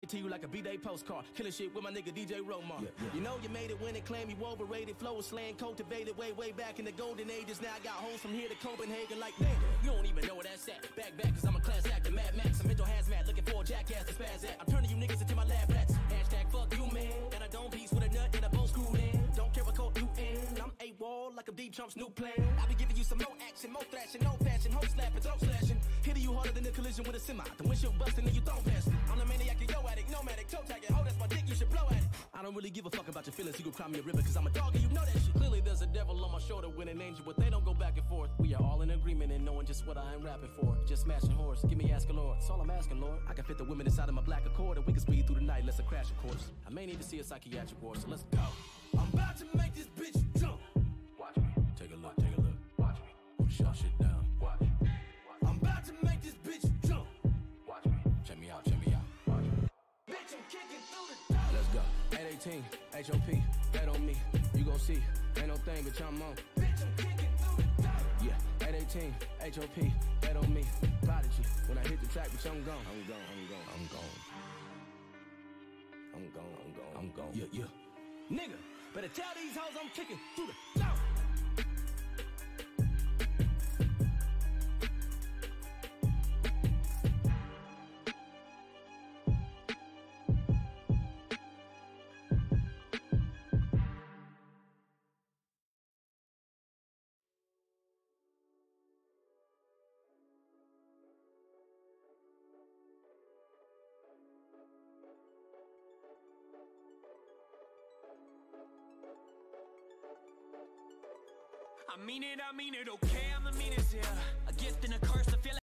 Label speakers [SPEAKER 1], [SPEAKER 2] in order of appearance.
[SPEAKER 1] to you like a B-Day postcard. Killing shit with my nigga DJ Romar.
[SPEAKER 2] Yeah.
[SPEAKER 1] You know you made it when it claimed you overrated. Flow was slang, cultivated way back in the golden ages. Now I got homes from here to Copenhagen like, damn, you don't even know where that's at. Back, cause I'm a class actor, Mad Max. I'm mental hazmat, looking for a jackass to spaz at. I'm turning you niggas into my lab rats. Hashtag fuck you, man. And I don't piece with a nut and a bow screwed in. Don't care what coat you in. I'm A-Wall like I'm Deep Trump's new plan. I be giving you some more action, more thrashing, no fashion, hoe slapping, throat slashing. Hitting you harder than a collision with a semi. The windshield busting and you throw past it. I'm the maniac and yo addict, nomadic, toe tagging. Oh, that's my dick, you should blow at it. I don't really give a fuck about your feelings. You can cry me a river cause I'm a dog and you know that shit. Clearly there's a devil on my shoulder with an angel, but they don't go back and forth. We are all in agreement in knowing just what I am rapping for. Just smashing horse, give me ask a Lord. That's all I'm asking, Lord. I can fit the women inside of my black Accord and we can speed through the night, let's crash of course. I may need to see a psychiatric ward, so let's go. I'm about to make this bitch jump. Watch me. Take a look, take a look. Watch me. I'm shut shit down. Watch.
[SPEAKER 2] I'm about to make this bitch jump.
[SPEAKER 1] Watch me. Check me out, check me out. Watch me.
[SPEAKER 2] Bitch, I'm kicking through the door.
[SPEAKER 1] Let's go. 818, HOP, bet on me. You gon' see. Ain't no thing, bitch, I'm on.
[SPEAKER 2] Bitch, I'm kicking through the door.
[SPEAKER 1] Yeah, 818, HOP, bet on me. Prodigy. When I hit the track, bitch, I'm gone. I'm gone. Yeah. Nigga, better tell these hoes I'm kicking through the door.
[SPEAKER 3] I mean it, okay, I'm the meanest, yeah. A gift and a curse, I feel like